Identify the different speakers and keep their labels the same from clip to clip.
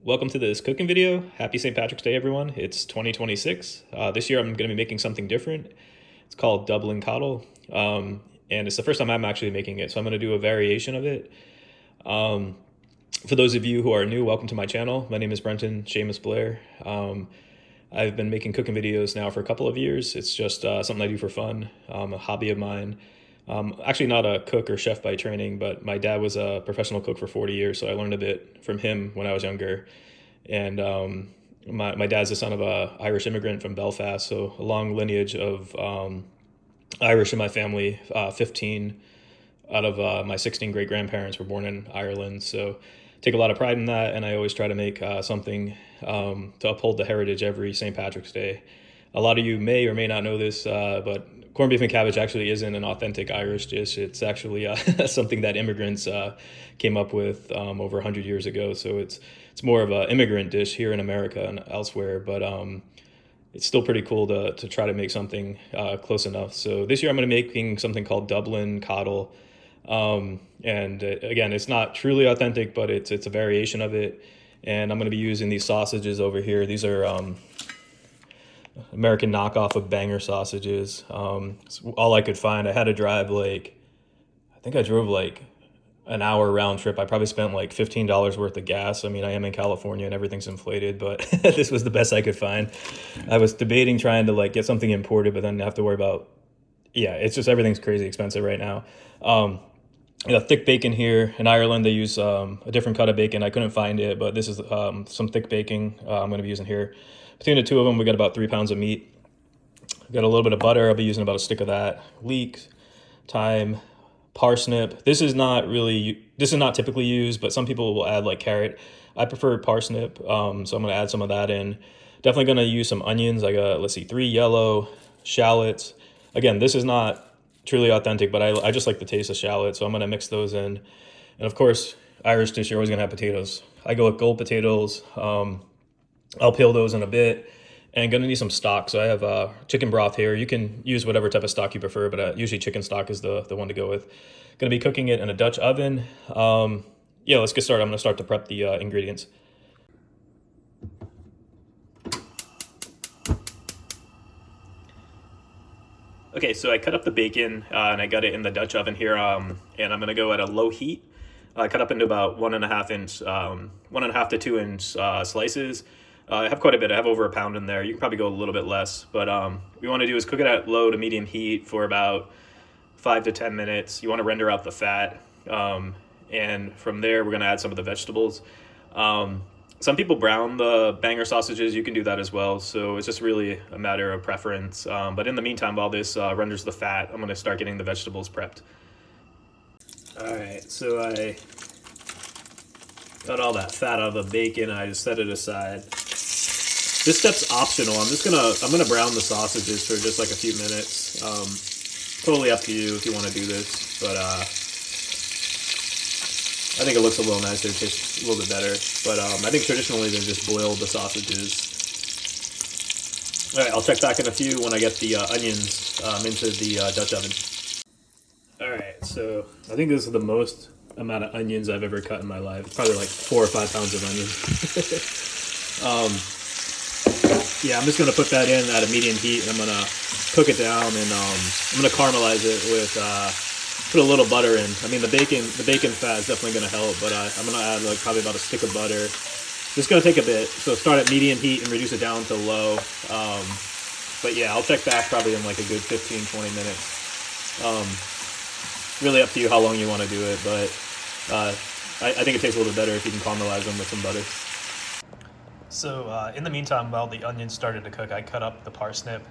Speaker 1: Welcome to this cooking video. Happy St. Patrick's Day, everyone. It's 2026. This year I'm going to be making something different. It's called Dublin Coddle, and it's the first time I'm actually making it, so I'm going to do a variation of it. For those of you who are new, welcome to my channel. My name is Brenton Seamus Blair. I've been making cooking videos now for a couple of years. It's just something I do for fun, a hobby of mine. Actually not a cook or chef by training, but my dad was a professional cook for 40 years, so I learned a bit from him when I was younger. And my dad's the son of a Irish immigrant from Belfast, so a long lineage of Irish in my family. 15 out of my 16 great-grandparents were born in Ireland, so take a lot of pride in that, and I always try to make something to uphold the heritage every St. Patrick's Day. A lot of you may or may not know this, but corned beef and cabbage actually isn't an authentic Irish dish. It's actually something that immigrants came up with over 100 years ago. So it's more of an immigrant dish here in America and elsewhere, but it's still pretty cool to try to make something close enough. So this year I'm going to be making something called Dublin Coddle. Again, it's not truly authentic, but it's a variation of it. And I'm going to be using these sausages over here. These are American knockoff of Banger sausages. It's all I could find. I had to drive I think I drove an hour round trip. I probably spent like $15 worth of gas. I mean, I am in California and everything's inflated, but this was the best I could find. I was debating trying to get something imported, but then have to worry about, it's just everything's crazy expensive right now. Thick bacon here. In Ireland, they use a different cut of bacon. I couldn't find it, but this is some thick bacon I'm going to be using here. Between the two of them, we got about 3 pounds of meat. We got a little bit of butter. I'll be using about a stick of that. Leeks, thyme, parsnip. This is not typically used, but some people will add carrot. I prefer parsnip, so I'm going to add some of that in. Definitely going to use some onions. I got, 3 yellow shallots. Again, this is not truly authentic, but I just like the taste of shallot, so I'm going to mix those in. And of course, Irish dish, you're always going to have potatoes. I go with gold potatoes. I'll peel those in a bit, and gonna need some stock. So I have chicken broth here. You can use whatever type of stock you prefer, but usually chicken stock is the one to go with. Gonna be cooking it in a Dutch oven. Let's get started. I'm gonna start to prep the ingredients. Okay, so I cut up the bacon and I got it in the Dutch oven here, and I'm gonna go at a low heat. I cut up into about 1.5 inch, 1.5 to 2 inch slices. I have quite a bit. I have over a pound in there. You can probably go a little bit less, but what you want to do is cook it at low to medium heat for about 5 to 10 minutes. You want to render out the fat, and from there we're going to add some of the vegetables. Some people brown the Banger sausages. You can do that as well, so it's just really a matter of preference. But in the meantime, while this renders the fat, I'm going to start getting the vegetables prepped. Alright, so I got all that fat out of the bacon and I just set it aside. This step's optional. I'm gonna brown the sausages for just a few minutes. Totally up to you if you want to do this, but I think it looks a little nicer, it tastes a little bit better. But I think traditionally they just boil the sausages. Alright, I'll check back in a few when I get the onions into the Dutch oven. Alright, so I think this is the most amount of onions I've ever cut in my life. It's probably 4 or 5 pounds of onions. I'm just going to put that in at a medium heat, and I'm going to cook it down, and I'm going to caramelize it with, put a little butter in. I mean, the bacon fat is definitely going to help, but I'm going to add probably about a stick of butter. It's going to take a bit, so start at medium heat and reduce it down to low. I'll check back probably in a good 15-20 minutes. Really up to you how long you want to do it, but I think it tastes a little bit better if you can caramelize them with some butter. So in the meantime, while the onions started to cook, I cut up the parsnip.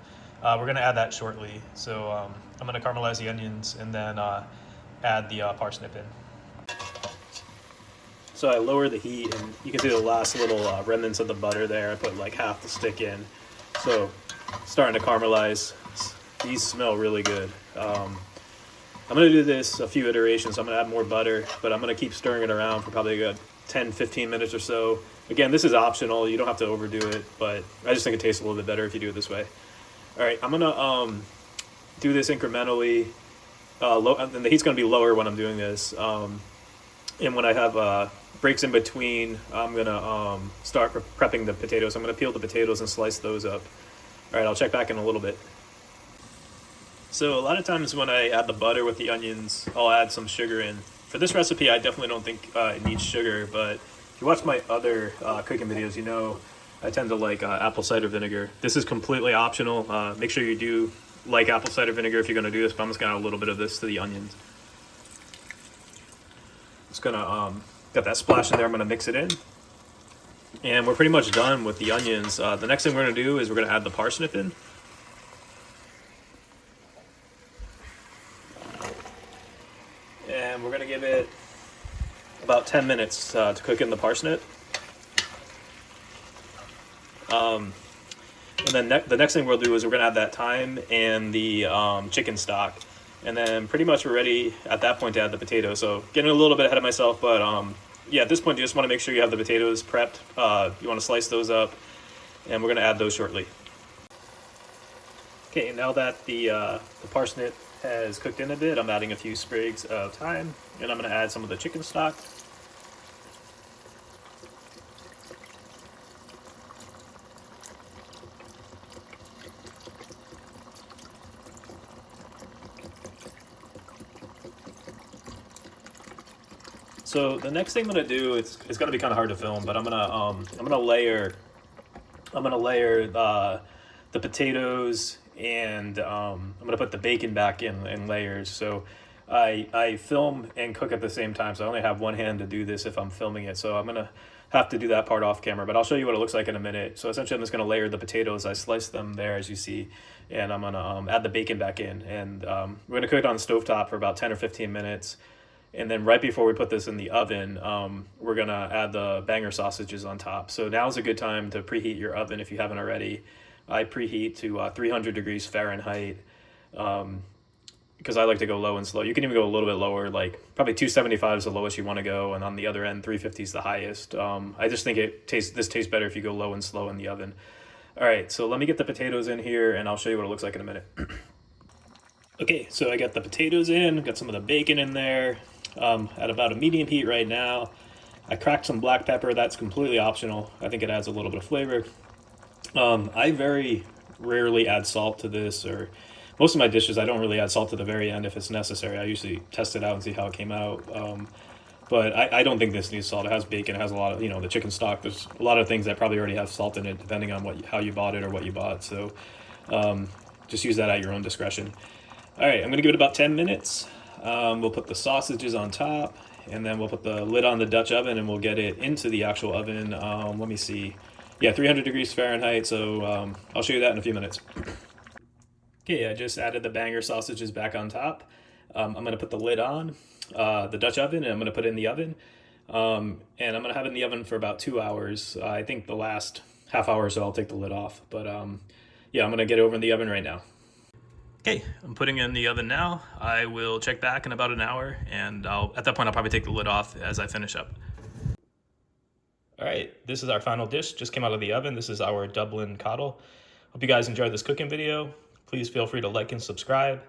Speaker 1: We're going to add that shortly. So I'm going to caramelize the onions and then add the parsnip in. So I lower the heat, and you can see the last little remnants of the butter there. I put half the stick in. So starting to caramelize. These smell really good. I'm going to do this a few iterations. I'm going to add more butter, but I'm going to keep stirring it around for probably a good 10-15 minutes or so. Again, this is optional. You don't have to overdo it, but I just think it tastes a little bit better if you do it this way. All right, I'm going to do this incrementally. And the heat's going to be lower when I'm doing this. And when I have breaks in between, I'm gonna start prepping the potatoes. I'm gonna peel the potatoes and slice those up. All right, I'll check back in a little bit. So a lot of times when I add the butter with the onions, I'll add some sugar in. For this recipe, I definitely don't think it needs sugar, but if you watch my other cooking videos, you know I tend to like apple cider vinegar. This is completely optional. Make sure you do like apple cider vinegar if you're gonna do this, but I'm just gonna add a little bit of this to the onions. Just gonna got that splash in there, I'm gonna mix it in. And we're pretty much done with the onions. The next thing we're gonna do is we're gonna add the parsnip in. And we're gonna give it about 10 minutes to cook in the parsnip. And then the next thing we'll do is we're gonna add that thyme and the chicken stock. And then pretty much we're ready at that point to add the potatoes. So getting a little bit ahead of myself, but yeah, at this point you just wanna make sure you have the potatoes prepped. You wanna slice those up, and we're gonna add those shortly. Okay, now that the parsnip has cooked in a bit, I'm adding a few sprigs of thyme, and I'm going to add some of the chicken stock. So the next thing I'm going to do, it's going to be kind of hard to film, but I'm going to layer the potatoes, and I'm gonna put the bacon back in layers. So I film and cook at the same time, so I only have one hand to do this if I'm filming it. So I'm gonna have to do that part off camera, but I'll show you what it looks like in a minute. So essentially I'm just gonna layer the potatoes. I slice them there as you see, and I'm gonna add the bacon back in, and we're gonna cook it on the stovetop for about 10 or 15 minutes. And then right before we put this in the oven, we're gonna add the banger sausages on top. So now's a good time to preheat your oven if you haven't already. I preheat to 300 degrees Fahrenheit because I like to go low and slow. You can even go a little bit lower, like probably 275 is the lowest you want to go, and on the other end 350 is the highest. I just think this tastes better if you go low and slow in the oven. All right, so let me get the potatoes in here, and I'll show you what it looks like in a minute. Okay, so I got the potatoes in, got some of the bacon in there at about a medium heat right now. I cracked some black pepper. That's completely optional. I think it adds a little bit of flavor. I very rarely add salt to this, or most of my dishes I don't really add salt to the very end if it's necessary. I usually test it out and see how it came out. But I don't think this needs salt. It has bacon, it has a lot of, the chicken stock. There's a lot of things that probably already have salt in it depending on how you bought it or what you bought. So just use that at your own discretion. All right, I'm gonna give it about 10 minutes. We'll put the sausages on top, and then we'll put the lid on the Dutch oven, and we'll get it into the actual oven. Let me see. Yeah, 300 degrees Fahrenheit, so I'll show you that in a few minutes. Okay, I just added the banger sausages back on top. I'm going to put the lid on the Dutch oven, and I'm going to put it in the oven. And I'm going to have it in the oven for about 2 hours. I think the last half hour or so I'll take the lid off. But yeah, I'm going to get it over in the oven right now. Okay, I'm putting it in the oven now. I will check back in about an hour, and at that point I'll probably take the lid off as I finish up. All right, this is our final dish, just came out of the oven. This is our Dublin Coddle. Hope you guys enjoyed this cooking video. Please feel free to like and subscribe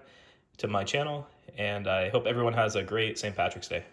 Speaker 1: to my channel, and I hope everyone has a great St. Patrick's Day.